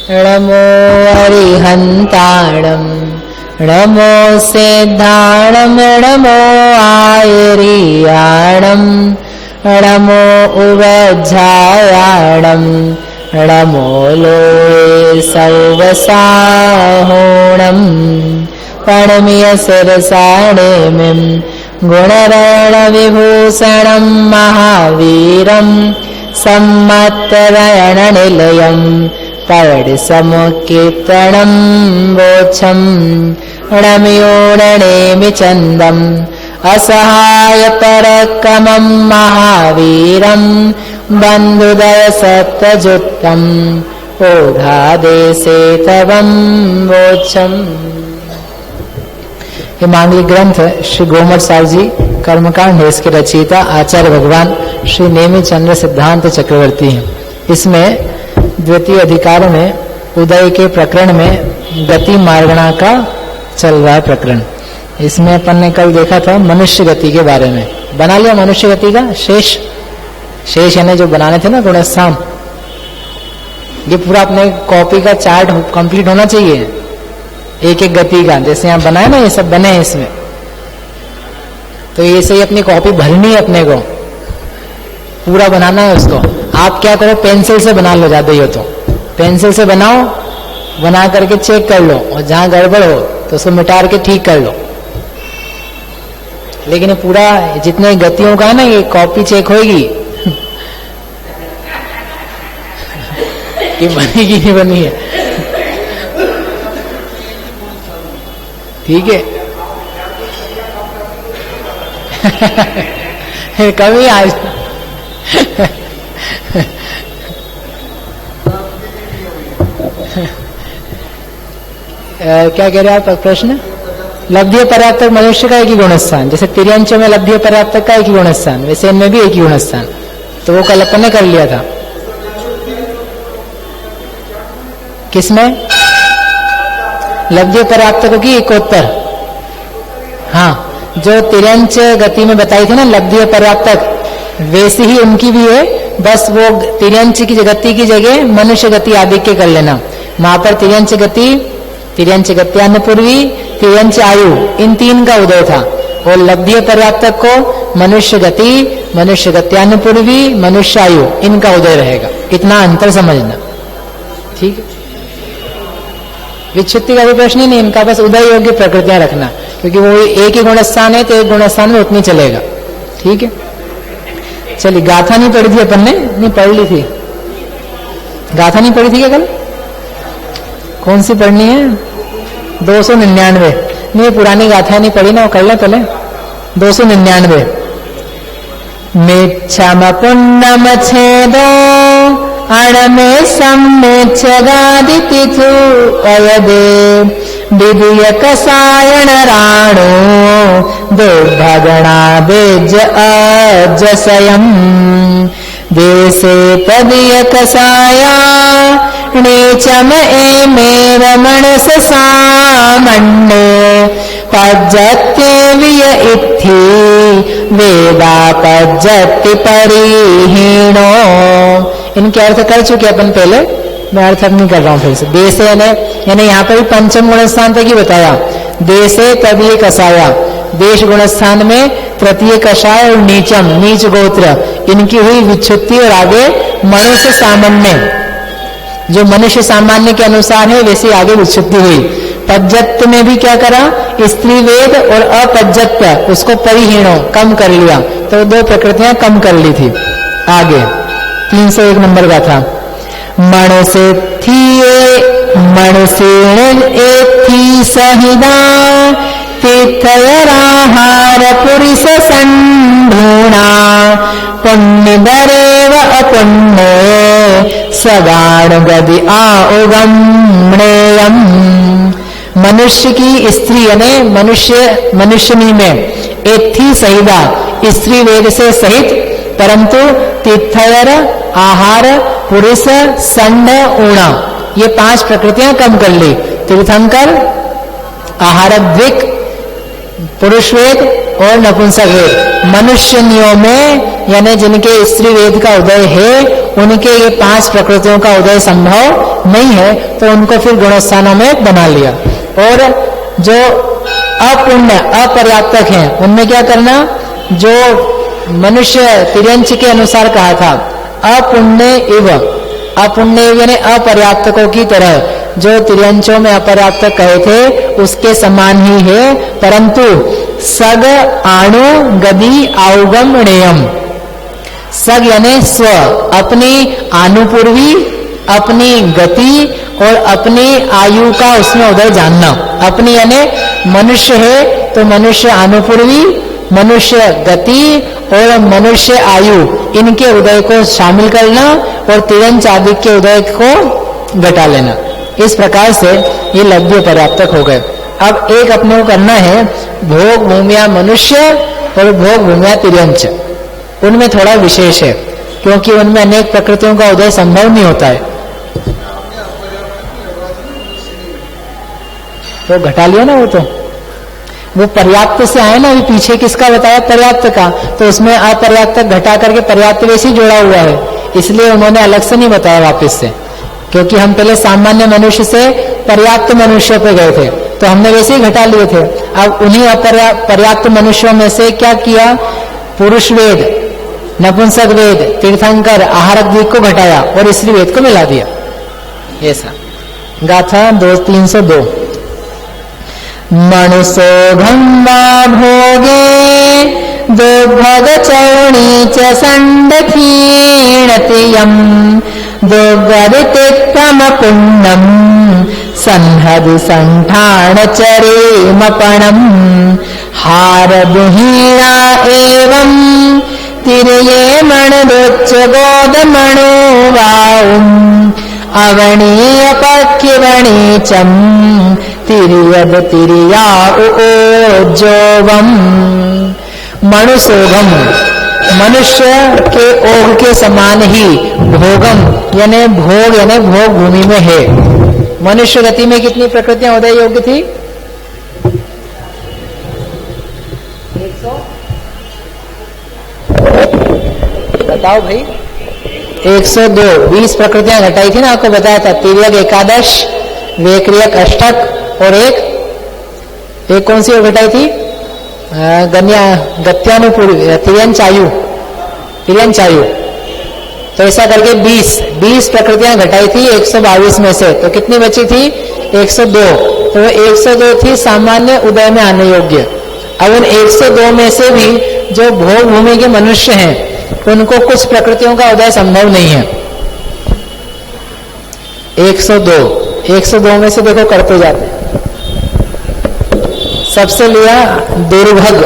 नमो अरिहन्ताणम् नमो सिद्धाणम् नमो आयर्याणम् नमो उवज्झायाणम् नमो लोये सौवसाहोणम् प्रणम्य शिरसाणेमिम् गुणरणविभूषणम् महावीरम् सम्मत्तरणनिलयम् पौडिसमुकीर्तनम् वोच्छम् नम्योणनेमि चन्दम् असहाय पराक्रमम् महावीरम् बन्धुदय सत्यजुक्तम् ओघादेशे तवम् वोच्छम्। ये मांगलिक ग्रंथ श्री गोमट साहब जी कर्मकांड है, इसके रचयिता आचार्य भगवान श्री नेमि चंद्र सिद्धांत चक्रवर्ती हैं। इसमें द्वितीय अधिकार में उदय के प्रकरण में गति मार्गणा का चल रहा है प्रकरण। इसमें अपन ने कल देखा था मनुष्य गति के बारे में, बना लिया मनुष्य गति का शेष यानी जो बनाने थे ना गुणस्थान, ये पूरा अपने कॉपी का चार्ट कंप्लीट होना चाहिए एक एक गति का, जैसे यहाँ बनाए ना ये सब बने हैं इसमें, तो ये से ही अपनी कॉपी भरनी है, अपने को पूरा बनाना है उसको। आप क्या करो पेंसिल से बना लो, ज्यादा ही हो तो पेंसिल से बनाओ, बना करके चेक कर लो और जहां गड़बड़ हो तो उसको मिटा के ठीक कर लो। लेकिन पूरा जितने गतियों का है ना ये कॉपी चेक होगी कि बनेगी नहीं बनी है, ठीक है कभी आज क्या कह रहे हैं आप प्रश्न? लब्धि परात्तक मनुष्य का एक ही गुणस्थान, जैसे तिर्यंच में लब्धि परात्तक का एक ही गुणस्थान, वैसे इनमें भी एक ही गुणस्थान, तो वो कल अपन ने कर लिया था। किसमें? लब्धि परात्तक की एकोत्तर, हाँ जो तिर्यंच गति में बताई थी ना लब्धि परात्तक, वैसे ही उनकी भी है, बस वो तिर्यंच की गति की जगह मनुष्य गति आदि के कर लेना। वहां पर तिर्यंच गत्यान्नपूर्वी, तिर्यंच आयु, इन तीन का उदय था, और लब्धि पर्याप्तक को मनुष्य गत्यान्नपूर्वी, मनुष्य आयु, इनका उदय रहेगा। इतना अंतर समझना, ठीक है। विच्छुत्ति का भी प्रश्न ही नहीं, इनका बस उदय योग्य प्रकृतियां रखना, क्योंकि वो एक ही गुणस्थान है तो एक गुणस्थान में उतनी चलेगा, ठीक है। चलिए गाथा नहीं पढ़ी थी अपन ने, नहीं पढ़ ली थी गाथा, नहीं पढ़ी थी क्या कल? कौन सी पढ़नी है? 299। नहीं पुरानी गाथा नहीं पढ़ी ना, वो कर ले पहले। 299 मेच्छम पुण्यम छेदो अणमे सम्मेच्छगादितिथु अयदे विदुय कसायण राणो दुर्भगणा बेज अजसयम् देशे तदीय कसाया नीचम एमे रमण सामण्ये पज्जत्ये विय इत्थि वेदा पज्जति परिहीणो। इनके अर्थ कर चुके अपन पहले, मैं अर्थ अब नहीं कर रहा हूं फिर से। देशे यानी यहाँ पर भी पंचम गुणस्थान तक ही बताया, देशे तदीय कसाया, देश गुणस्थान में तृतीय कषाय और नीचम, नीच गोत्र, इनकी हुई विच्छुत्ति, और आगे मनुष्य सामान्य, जो मनुष्य सामान्य के अनुसार है वैसे आगे विच्छुत्ति हुई। पज्जत्य में भी क्या करा, स्त्री वेद और अपज्जत्य उसको परिहीणो कम कर लिया, तो दो प्रकृतियां कम कर ली थी। आगे 301 नंबर का था मनुष्य सहिदा तीर्थयराहार पुरुष संढूणा पुण्यदरेव अपुण्ये सदाण गदि आउगम्णेयम्। मनुष्य की स्त्री यानी मनुष्यनी में एथी सहिदा, स्त्री वेद से सहित, परंतु तीर्थयर आहार पुरुष संड ऊणा, ये 5 प्रकृतियां कम कर ली। तीर्थंकर, आहारद्विक, पुरुष वेद और नपुंसक वेद। मनुष्यनियों में यानी जिनके स्त्री वेद का उदय है उनके ये 5 प्रकृतियों का उदय संभव नहीं है, तो उनको फिर गुणस्थानों में बना लिया। और जो अपुण्य अपर्याप्तक हैं उनमें क्या करना, जो मनुष्य तिर्यंच के अनुसार कहा था अपुण्य इव, अपुण्य यानी अपर्याप्तकों की तरह, जो तिर्यंचों में अपर्याप्तक कहे थे उसके समान ही है, परंतु सग आणु गदी आउगमणेयम। सग यानी स्व, अपनी आनुपूर्वी, अपनी गति और अपनी आयु का उसमें उदय जानना। अपनी यानी मनुष्य है तो मनुष्य आनुपूर्वी, मनुष्य गति और मनुष्य आयु, इनके उदय को शामिल करना और तिरंच आदि के उदय को घटा लेना। इस प्रकार से ये लभ्य पर्याप्तक हो गए। अब एक अपने को करना है भोग भूमिया मनुष्य और भोग भूमिया तिर्यंच। उनमें थोड़ा विशेष है क्योंकि उनमें अनेक प्रकृतियों का उदय संभव नहीं होता है। तो घटा लिया ना, वो पर्याप्त से आए ना, अभी पीछे किसका बताया पर्याप्त का, तो उसमें अपर्याप्त घटा करके पर्याप्त वैसे ही जोड़ा हुआ है, इसलिए उन्होंने अलग से नहीं बताया वापस से, क्योंकि हम पहले सामान्य मनुष्य से पर्याप्त मनुष्य पे गए थे तो हमने वैसे ही घटा लिए थे। अब उन्हीं पर्याप्त मनुष्यों में से क्या किया, पुरुष वेद, नपुंसक वेद, तीर्थंकर, आहारक द्वीप को घटाया और स्त्री वेद को मिला दिया। ऐसा गाथा 302। मनुसोघं वा भोगे दुर्भग चौणी च संडखीणतियं दुर्गरितिक्रम पुण्यं संहदि संठान चरेमपणं हारदुहीणा एवं तिर्ये मणदुच्च गोदमणो वाउं अवणीय पक्षिवणीचम तिर्यद तिर्या ओजोवम। मनुसोघम, मनुष्य के ओघ के समान ही भोगम यानी भोग यानी भोग भूमि में है। मनुष्य गति में कितनी प्रकृतियां उदय योग्य थी, 100 बताओ भाई, 102, 20 प्रकृतियां घटाई थी ना, आपको बताया था। तिर्यक एकादश, वेक्रियक अष्टक और एक कौन सी और घटाई थी, गत्यानुपूर्व तिर्यंचायु, तिर्यंचायु। तो ऐसा करके 20 प्रकृतियां घटाई थी 122 में से, तो कितनी बची थी 102। तो 102 थी सामान्य उदय में आने योग्य। अब उन 102 में से भी जो भोग भूमि के मनुष्य हैं उनको कुछ प्रकृतियों का उदय संभव नहीं है। 102 में से देखो करते जाते हैं। सबसे लिया दुर्भग,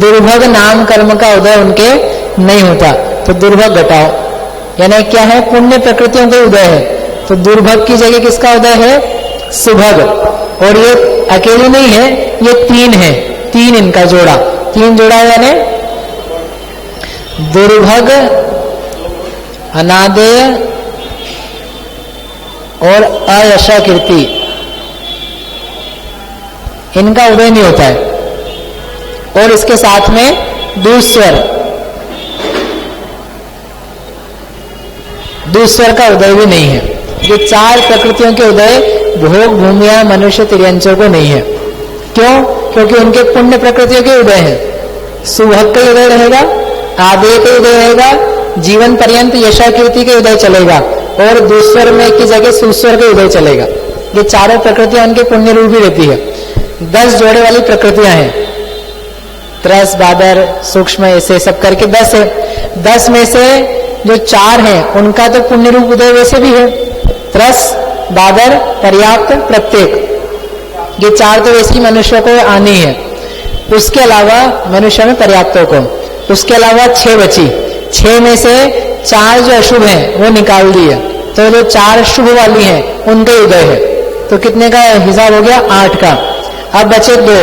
दुर्भग नाम कर्म का उदय उनके नहीं होता, तो दुर्भग घटाओ, यानी क्या है, पुण्य प्रकृतियों का उदय है। तो दुर्भग की जगह किसका उदय है, सुभग। और ये अकेले नहीं है, ये 3 है, 3 इनका जोड़ा, 3 जोड़ा यानी दुर्भग, अनादेय और अयशा कीर्ति, इनका उदय नहीं होता है। और इसके साथ में दूसर का उदय भी नहीं है। ये 4 प्रकृतियों के उदय भोग भूमिया मनुष्य तिर्यंचों को नहीं है। क्यों? क्योंकि उनके पुण्य प्रकृतियों के उदय है। सुभग का उदय रहेगा, आदेय का उदय रहेगा, जीवन पर्यंत यशा कीर्ति के उदय चलेगा, और दूसर में की जगह सुस्वर के उदय चलेगा। ये चारों प्रकृतियां उनके पुण्य रूप ही रहती है। 10 जोड़े वाली प्रकृतियां हैं, त्रस, बादर, सूक्ष्म, ऐसे सब करके 10 है। 10 में से जो 4 हैं उनका तो पुण्य रूप उदय वैसे भी है, त्रस, बादर, पर्याप्त, प्रत्येक, ये 4 तो वैसे ही मनुष्य को आनी है। उसके अलावा मनुष्य में पर्याप्तों को, उसके अलावा 6 बची। 6 में से 4 जो अशुभ हैं वो निकाल दिए, तो जो 4 शुभ वाली हैं उनका उदय है। तो कितने का हिसाब हो गया, 8 का। अब बचे 2,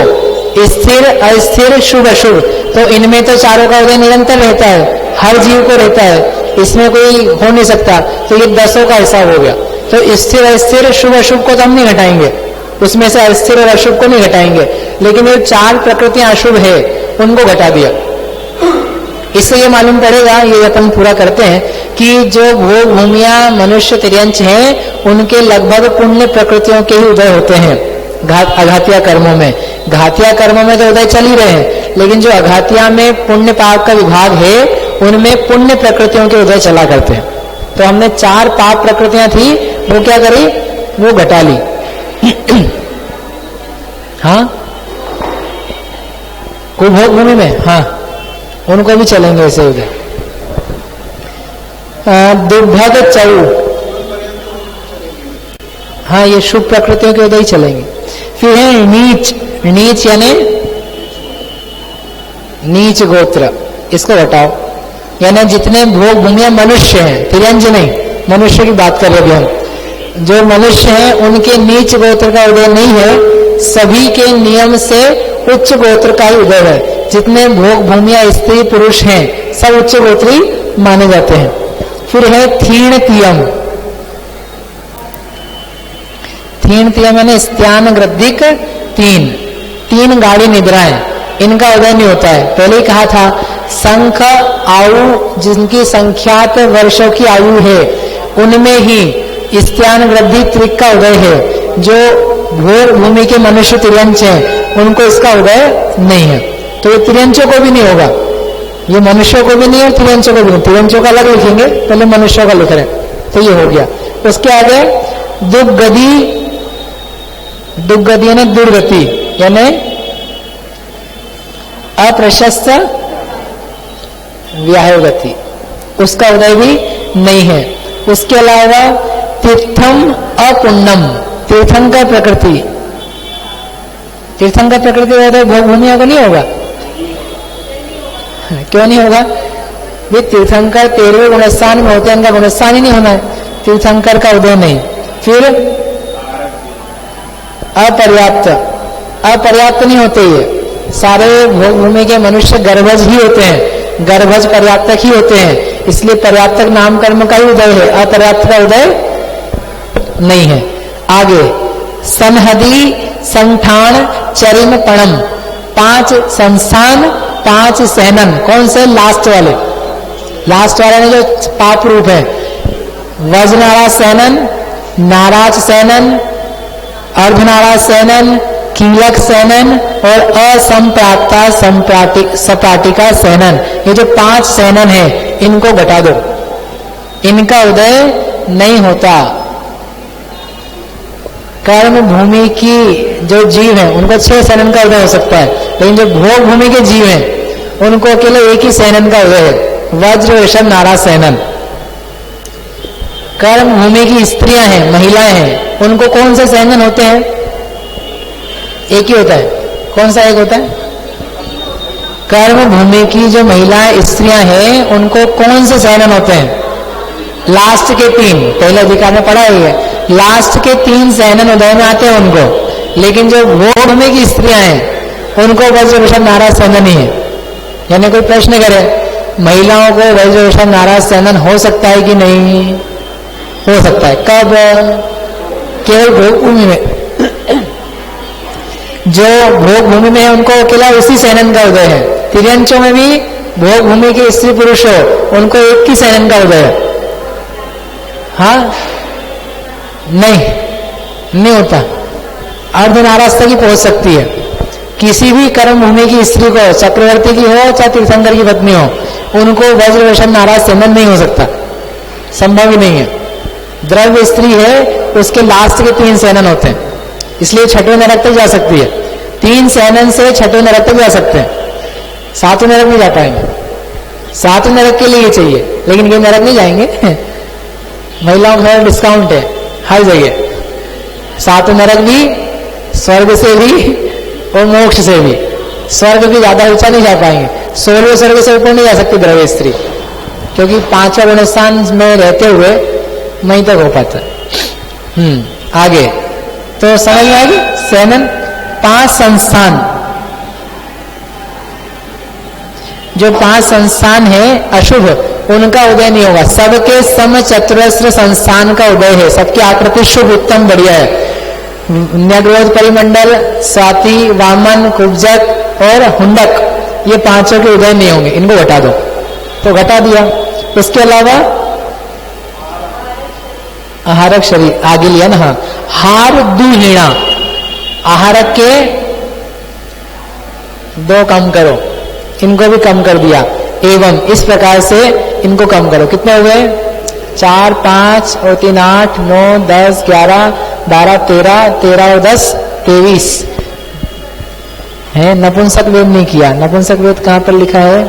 स्थिर, अस्थिर, शुभ, अशुभ। तो इनमें तो चारों का उदय निरंतर रहता है, हर जीव को रहता है, इसमें कोई हो नहीं सकता। तो ये 10 का हिसाब हो गया। तो स्थिर, अस्थिर, शुभ, अशुभ को तो हम नहीं घटाएंगे, उसमें से अस्थिर और अशुभ को नहीं घटाएंगे, लेकिन ये 4 प्रकृतियां अशुभ है उनको घटा दिया। इससे ये मालूम पड़ेगा, ये अपन पूरा करते हैं कि जो भोग भूमिया मनुष्य तिर्यंच हैं उनके लगभग पुण्य प्रकृतियों के ही उदय होते हैं अघातिया कर्मों में। घातिया कर्मों में तो उदय चल ही रहे हैं, लेकिन जो अघातिया में पुण्य पाप का विभाग है उनमें पुण्य प्रकृतियों के उदय चला करते हैं। तो हमने 4 पाप प्रकृतियां थी, वो क्या करी, वो घटा ली। हाँ, कुभोग भूमि में, हाँ उनको भी चलेंगे ऐसे उधर। दुर्भग चऊ, हाँ ये शुभ प्रकृतियों के उदय ही चलेंगे। फिर है नीच, नीच यानी नीच गोत्र, इसको हटाओ। यानी जितने भोग भूमिया मनुष्य हैं, तिरंज नहीं, मनुष्य की बात कर रहे हैं हम। जो मनुष्य हैं उनके नीच गोत्र का उदय नहीं है, सभी के नियम से उच्च गोत्र का ही उदय है। जितने भोग भूमिया स्त्री पुरुष हैं सब उच्च गोत्री माने जाते हैं। फिर है थीण तियम, थीण तियम यानी स्त्यान ग्रद्धिक 3 गाड़ी निद्राएं, इनका उदय नहीं होता है। पहले ही कहा था संख आयु जिनकी संख्यात वर्षों की आयु है उनमें ही स्त्यान वृद्धि त्रिक का उदय है। जो भोग भूमि के मनुष्य तिर्यंच हैं उनको इसका उदय नहीं है, तो ये तिर्यंचों को भी नहीं होगा। ये मनुष्यों को भी नहीं है, तिर्यंचों को भी नहीं। तिर्यंचों का अलग लिखेंगे, पहले मनुष्यों का लिख रहे हैं, तो ये हो गया। उसके आगे दुर्गति, दुर्गति यानी दुर्गति यानी अप्रशस्त व्याहगति, उसका उदय भी नहीं है। उसके अलावा तीर्थम अपुण्यम, तीर्थंकर प्रकृति, तीर्थंकर प्रकृति उदय भोग भूमिया को नहीं होगा। क्यों नहीं होगा? ये तीर्थंकर 13वें गुणस्थान में होते हैं, इनका गुणस्थान ही नहीं होना है, तीर्थंकर का उदय नहीं। फिर अपर्याप्त, अपर्याप्त नहीं होते, ये सारे भोग भूमि के मनुष्य गर्भज ही होते हैं, गर्भज पर्याप्तक ही होते हैं, इसलिए पर्याप्तक नाम कर्म का ही उदय है, अपर्याप्त का उदय नहीं है। आगे सनहदी संठान चरिम पणम, 5 संस्थान 5 सहनन, कौन से? लास्ट वाले, लास्ट वाले में जो पाप रूप है, वज्रनाराज सहनन, नाराज सहनन, अर्धनाराज सहनन, कीलक सहनन और असंप्राप्ता सपाटिका सहनन, ये जो 5 सहनन है इनको घटा दो, इनका उदय नहीं होता। कर्म भूमि की जो जीव हैं उनको 6 सहनन का उदय हो सकता है, लेकिन जो भोग भूमि के जीव हैं उनको अकेले एक ही सहनन का उदय है, वज्र वृषभ नाराज सहनन। कर्म भूमि की स्त्रियां हैं, महिलाएं हैं, उनको कौन से सहनन होते हैं? एक ही होता है। कौन सा एक होता है? कर्म भूमि की जो महिलाएं स्त्रियां हैं उनको कौन से सहनन होते हैं? लास्ट के 3, पहले अधिकार में पढ़ा ही है, लास्ट के 3 सहनन उदय में आते हैं उनको, लेकिन जो भोग भूमि की स्त्रियां हैं उनको वज्र वृषभ नाराज सहनन ही है। यानी कोई प्रश्न करे महिलाओं को वज्र वृषभ नाराज सहनन हो सकता है कि नहीं? हो सकता है। कब? केवल भोग भूमि में। जो भोग भूमि में है उनको अकेला उसी सहनन का उदय है। तिर्यंचों में भी भोग भूमि के स्त्री पुरुष हो उनको एक ही सहनन का उदय है। हाँ, नहीं होता, अर्धनाराज तक ही पहुंच सकती है। किसी भी कर्म भूमि की स्त्री को, चक्रवर्ती की हो चाहे तीर्थंकर की पत्नी हो, उनको वज्र वृषभ नाराज सहनन नहीं हो सकता, संभव ही नहीं है। द्रव्य स्त्री है उसके लास्ट के 3 सहनन होते हैं, इसलिए 6वें नरक तक जा सकती है। 3 सहनन से 6वें नरक तक जा सकते हैं, 7वें नरक नहीं जा पाएंगे। 7वें नरक के लिए चाहिए, लेकिन ये नरक नहीं जाएंगे। महिलाओं का डिस्काउंट है हर जगह, 7वें नरक भी, स्वर्ग से भी और मोक्ष से भी। स्वर्ग भी ज्यादा ऊंचा नहीं जा पाएंगे, 16वें स्वर्ग से ऊपर नहीं जा सकती द्रव्य स्त्री, क्योंकि 5वें गुणस्थान में रहते हुए वहीं तक हो पाता है। आगे तो समझ में आएगी। सहनन 5 संस्थान, जो 5 संस्थान है अशुभ, उनका उदय नहीं होगा। सबके सम चतुरस्र संस्थान का उदय है, सबकी आकृति शुभ उत्तम बढ़िया है। न्यग्रोध परिमंडल, स्वाति, वामन, कुब्जक और हुंडक, ये 5 के उदय नहीं होंगे, इनको हटा दो। तो घटा दिया। इसके अलावा आहारक शरीर आगे लिया ना, हाँ, हार दुहीणा, आहारक के 2 कम करो, इनको भी कम कर दिया। एवं इस प्रकार से इनको कम करो। कितने हुए? 4, 5 और 3 8, 9, 10, 11, 12, 13, 13 और 10 23 है। नपुंसक वेद नहीं किया। नपुंसक वेद कहां पर लिखा है?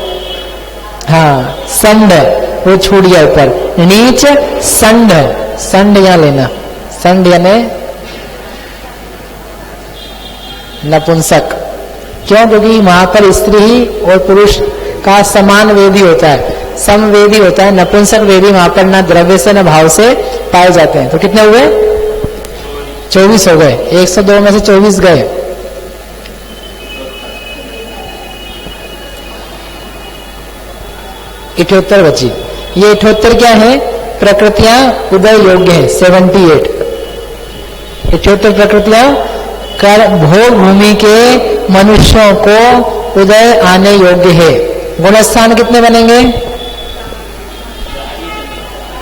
हाँ, संड, वो छूट गया ऊपर। नीच संड, संड यहां लेना, संड यानी नपुंसक। क्यों? क्योंकि वहां पर स्त्री और पुरुष का समान वेदी होता है, समवेदी होता है। नपुंसक वेदी वहां पर न द्रव्य से न भाव से पाए जाते हैं। तो कितने हुए? 24 हो गए। 102 में से 24 गए। इठोत्तर बची। ये इठोत्तर क्या है? प्रकृतियां उदय योग्य है। 78 इठोत्तर प्रकृतियां कर भोग भूमि के मनुष्यों को उदय आने योग्य है। गुणस्थान कितने बनेंगे?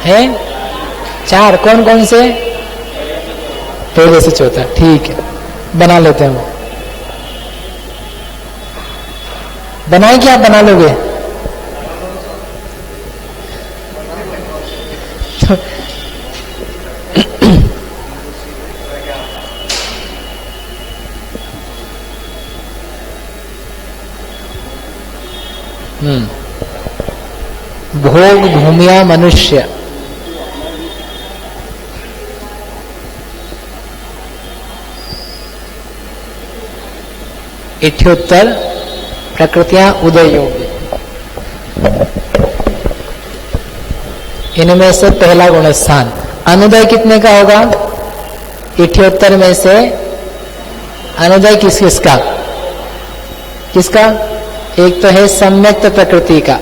हैं 4। कौन कौन से? पहले से चौथा, ठीक है, बना लेते हैं। वो बनाए क्या? बना लोगे? भोग भूमिया मनुष्य, इठ्योत्तर प्रकृतियां उदय योग्य। इनमें से पहला गुणस्थान अनुदय कितने का होगा? इठ्योत्तर में से अनुदय किस किसका? किसका? एक तो है सम्यक्त प्रकृति का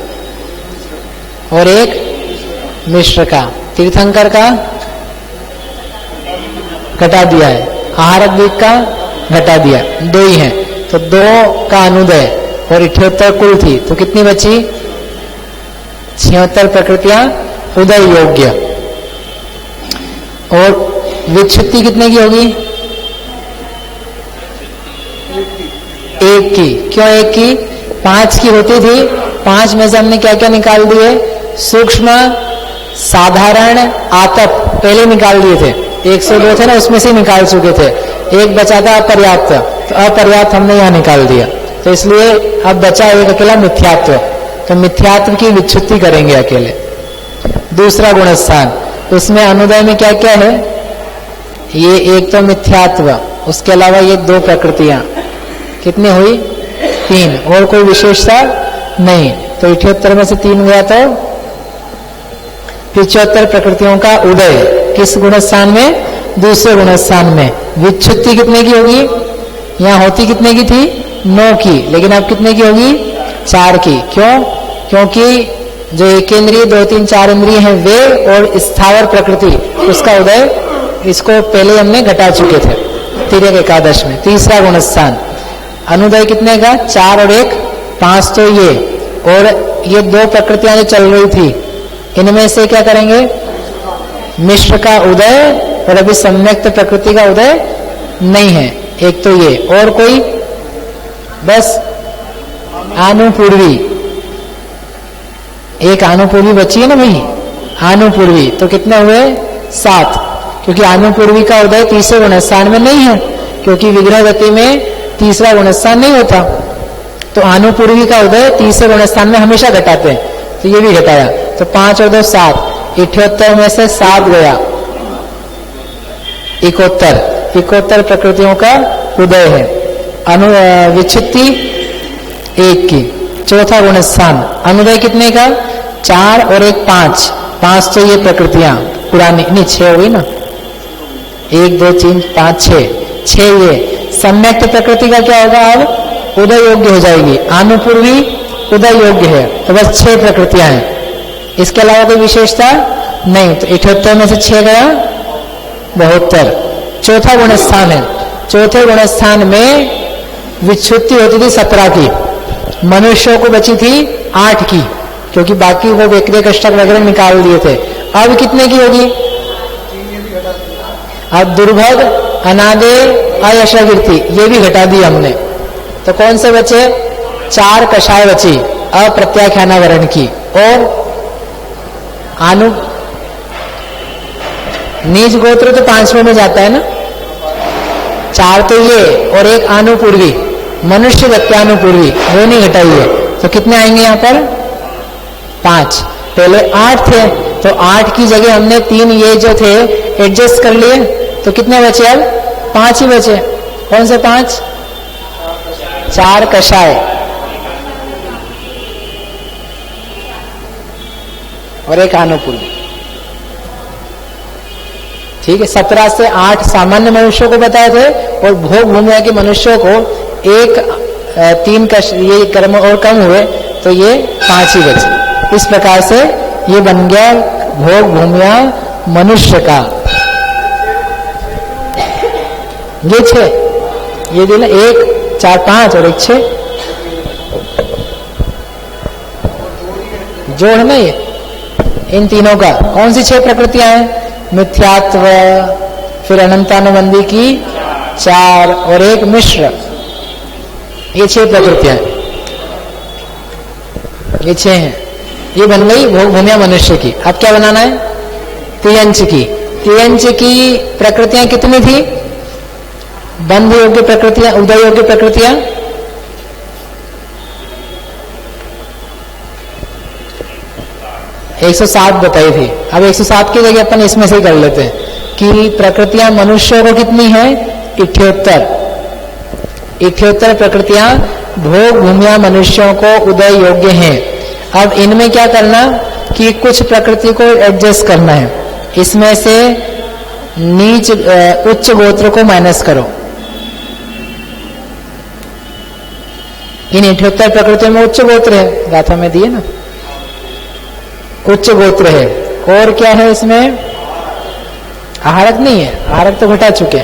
और एक मिश्र का। तीर्थंकर का घटा दिया है, आहारक दीप का घटा दिया, 2 ही हैं। तो 2 का अनुदय और 78 कुल थी, तो कितनी बची? 76 प्रकृतियां उदय योग्य। और विच्छुत्ति कितने की होगी? 1 की। क्यों 1 की? 5 की होती थी, 5 में से हमने क्या क्या निकाल दिए? सूक्ष्म, साधारण, आतप पहले निकाल दिए थे। 102 थे ना, उसमें से निकाल चुके थे। 1 बचा था अपर्याप्त, तो अपर्याप्त हमने यहाँ निकाल दिया। तो इसलिए अब बचा एक अकेला मिथ्यात्व, तो मिथ्यात्व की विच्छुत्ति करेंगे अकेले। दूसरा गुणस्थान, उसमें अनुदय में क्या क्या है? ये एक तो मिथ्यात्व, उसके अलावा ये 2 प्रकृतियां, कितनी हुई? 3। और कोई विशेषता नहीं। तो 78 में से 3 गया, तो 75 प्रकृतियों का उदय किस गुणस्थान में? दूसरे गुणस्थान में। विच्छुत्ति कितने की होगी? यहाँ होती कितने की थी? 9 की, लेकिन अब कितने की होगी? 4 की। क्यों? क्योंकि जो एक इंद्रिय 2, 3, 4 इंद्रिय हैं वे और स्थावर प्रकृति, उसका उदय, इसको पहले हमने घटा चुके थे तिर्यक एकादश में। तीसरा गुणस्थान अनुदय कितने का? 4 और 1 5। तो ये और ये 2 प्रकृतियां जो चल रही थी, इनमें से क्या करेंगे? मिश्र का उदय, और अभी सम्यक्त प्रकृति का उदय नहीं है। एक तो ये, और कोई? बस आनुपूर्वी, एक आनुपूर्वी बची है ना भाई, आनुपूर्वी। तो कितने हुए? 7। क्योंकि आनुपूर्वी का उदय तीसरे गुणस्थान में नहीं है, क्योंकि विग्रह गति में तीसरा गुणस्थान नहीं होता। तो आनुपूर्वी का उदय तीसरे गुणस्थान में हमेशा घटाते हैं, तो ये भी घटाया। तो 5 और 2 7। 78 में से 7 गया। 71 प्रकृतियों का उदय है। विच्छित्ति 1 की। चौथा गुणस्थान अनुदय कितने का? 4 और 1 5। 5 तो ये प्रकृतियां पुरानी, नहीं 6 हो गई ना, 1 2 3 5 6 ये सम्यक्त प्रकृति का क्या होगा? अब उदय योग्य हो जाएगी। आनुपूर्वी उदय योग्य है, तो बस 6 प्रकृतियां हैं, इसके अलावा कोई विशेषता नहीं। तो 78 में से 6 गया, 72। चौथा गुणस्थान है। चौथे गुणस्थान में विच्छुत्ति होती थी 17 की, मनुष्यों को बची थी 8 की, क्योंकि बाकी वो व्यक्ति कष्टक वगैरह निकाल दिए थे। अब कितने की होगी? अब दुर्भग, अनादे, अयशाकीर्ति ये भी घटा दी हमने। तो कौन से बचे? 4 कषाय बची अप्रत्याख्याना वर्ण की, और आनु नीच गोत्र तो 5वें में जाता है ना। 4 तो ये, और एक आनुपूर्वी मनुष्य गत्यानुपूर्वी, वो नहीं घटाई है। तो कितने आएंगे यहाँ पर? 5। पहले 8 थे, तो 8 की जगह हमने 3 ये जो थे एडजस्ट कर लिए, तो कितने बचे? अब 5 ही बचे। कौन से 5? 4 कषाय और एक आनुपूर्वी। ठीक है, 17 से 8 सामान्य मनुष्यों को बताए थे, और भोग भूमिया के मनुष्यों को 3 ये कर्म और कम हुए, तो ये 5 ही बचे। इस प्रकार से ये बन गया भोग भूमिया मनुष्य का। ये 6, ये दिला 1, 4, 5 और 1, 6 जोड़ है ना ये इन तीनों का। कौन सी 6 प्रकृतियां हैं? मिथ्यात्व, फिर अनंतानुबंधी की 4 और एक मिश्र, ये 6 प्रकृतियां, ये 6 हैं। ये बन गई भोग भूमिया मनुष्य की। अब क्या बनाना है? तियंच की। तियंच की प्रकृतियां कितनी थी? बंध योग्य प्रकृतियां, उदय योग्य प्रकृतियां 107 बताई थी। अब 107 की जगह अपन इसमें से कर लेते हैं कि प्रकृतियां मनुष्यों को कितनी है? 78। 78 प्रकृतियां भोग भूमिया मनुष्यों को उदय योग्य हैं। अब इनमें क्या करना कि कुछ प्रकृति को एडजस्ट करना है। इसमें से नीच उच्च गोत्र को माइनस करो। इन 78 प्रकृतियों में उच्च गोत्र है, गाथा में दिए ना, उच्च गोत्र है। और क्या है इसमें? आहारक नहीं है, आहारक तो घटा चुके,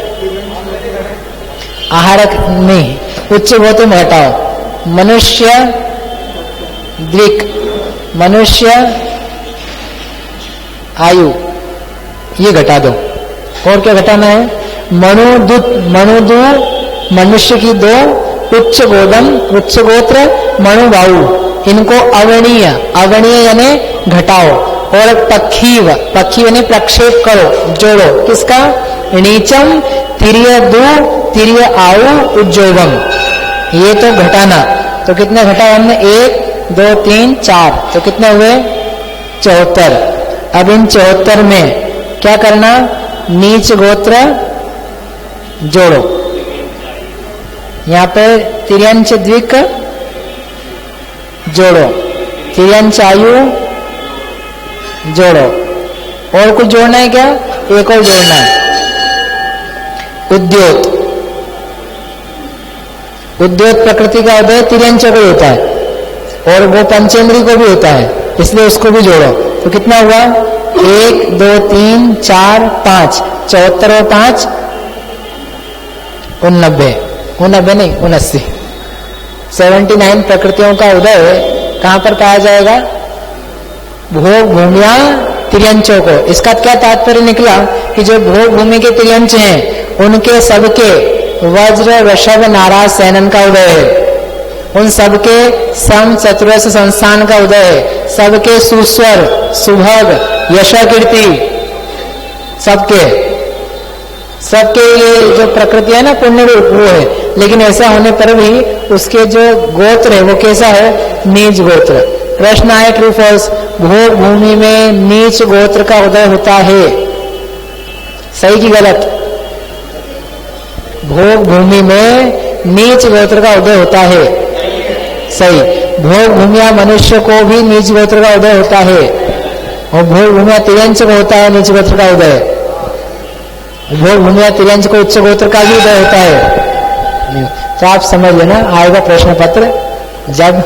आहारक नहीं, उच्च गोत्र में हटाओ। मनुष्य द्विक, मनुष्य आयु, ये घटा दो। और क्या घटाना है? मनुदु मनुष्य की 2, उच्च गोदम उच्च गोत्र मनुबाहु, इनको अवर्णीय, अवर्णीय यानी घटाओ। और पक्षीव, पक्षी यानी प्रक्षेप करो, जोड़ो। किसका? नीचम तिर्य दु तिर्य आउ उज्जोगम, ये तो घटाना। तो कितने घटाए हमने? 1, 2, 3, 4, तो कितने हुए? 74। अब इन 74 में क्या करना? नीच गोत्र जोड़ो। यहाँ पे तिर्यंच द्विक जोड़ो, तिर्यंच आयु जोड़ो। और कुछ जोड़ना है क्या? एक और जोड़ना है, उद्योत। उद्योत प्रकृति का उदय तिर्यंच को होता है, और वो पंचेंद्री को भी होता है, इसलिए उसको भी जोड़ो। तो कितना हुआ? 1, 2, 3, 4, 5, 74 और 5 89, 89 नहीं 79। 79 प्रकृतियों का उदय कहां पर पाया जाएगा? भोग भूमिया तिर्यंचों को। इसका क्या तात्पर्य निकला कि जो भोग भूमि के तिर्यंच हैं उनके सबके वज्र वृषभ नाराज सैनन का उदय है, उन सबके सम चतुरस्र संस्थान का उदय है, सबके सुस्वर सुभग यशाकीर्ति, सबके ये जो प्रकृति है ना पुण्य रूप वो है। लेकिन ऐसा होने पर भी उसके जो गोत्र है वो कैसा है? नीच गोत्र। प्रश्न आए ट्रू फॉल्स? भोग भूमि में नीच गोत्र का उदय होता है, सही की गलत? भोग भूमि में नीच गोत्र का उदय होता है, सही। भोग भूमिया मनुष्य को भी नीच गोत्र का उदय होता है, और भोग भूमिया तिर्यंच को होता है नीच गोत्र का उदय। भोग भूमिया तिर्यंच को उच्च गोत्र का भी उदय होता है। तो आप समझ लेना, आएगा प्रश्न पत्र जब।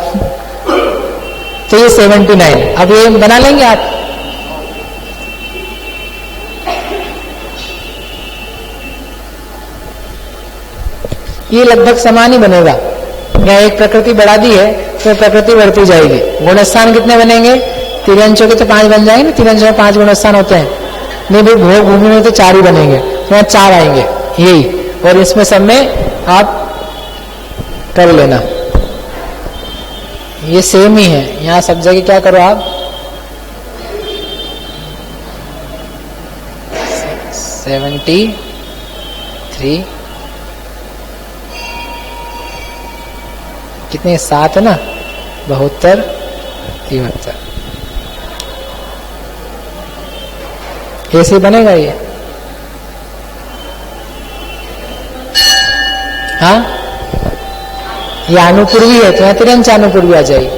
तो ये 79, अब ये बना लेंगे आप। ये लगभग समान ही बनेगा। यहाँ एक प्रकृति बढ़ा दी है तो प्रकृति बढ़ती जाएगी। गुणस्थान कितने बनेंगे? 3 अंशों के तो 5 बन जाएंगे, 3 अंशों में 5 गुणस्थान होते हैं। नहीं भाई, भोग भूमि में तो 4 ही बनेंगे, तो यहाँ 4 आएंगे यही। और इसमें सब में आप कर लेना, ये सेम ही है। यहाँ सब जगह क्या करो आप, 73 कितने 7 है ना, 72 73 ऐसे बनेगा ये। हाँ, ये अनुपूर्वी है तो यहाँ तिरंच अनुपूर्वी आ जाएगी।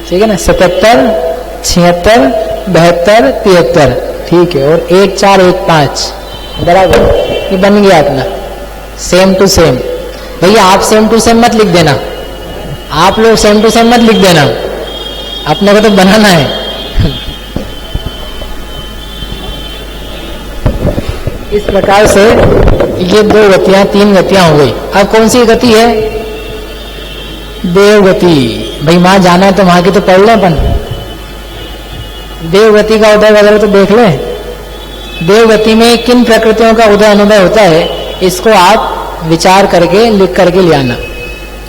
ठीक है ना, 77 76 72 73 ठीक है। और 1 4 1 5 बराबर, ये बन गया अपना सेम टू सेम। भैया आप सेम टू सेम मत लिख देना, आप लोग सेम टू सेम मत लिख देना, अपने को तो बनाना है। इस प्रकार से ये 2 गतियां 3 गतियां हो गई। अब कौन सी गति है? देवगति। भाई वहां जाना है तो वहां की तो पढ़ ले अपन, देवगति का उदय वगैरह तो देख ले। देवगति में किन प्रकृतियों का उदय अनुदय होता है, इसको आप विचार करके लिख करके ले आना।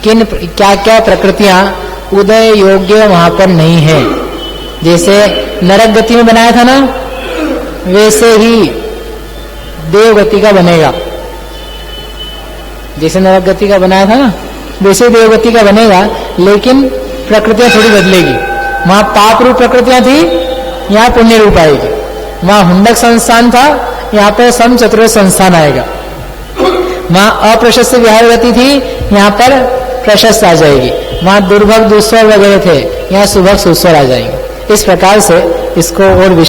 किन क्या क्या प्रकृतियां उदय योग्य वहां पर नहीं है। जैसे नरक गति में बनाया था ना, वैसे ही देवगति का बनेगा। जैसे नरक गति का बनाया था ना, वैसे देवगति का बनेगा, लेकिन प्रकृतियां थोड़ी बदलेगी। वहां पाप रूप प्रकृतियां थी, यहाँ पुण्य रूप आएगी। वहां हुंडक संस्थान था, यहाँ पर सम चतुर्थ संस्थान आएगा। वहां अप्रशस्त विहार गति थी, यहाँ पर प्रशस्त आ जाएगी। वहां दुर्भग दुस्वर वगैरह थे, यहाँ सुभग सुस्वर आ जाएंगे। इस प्रकार से इसको और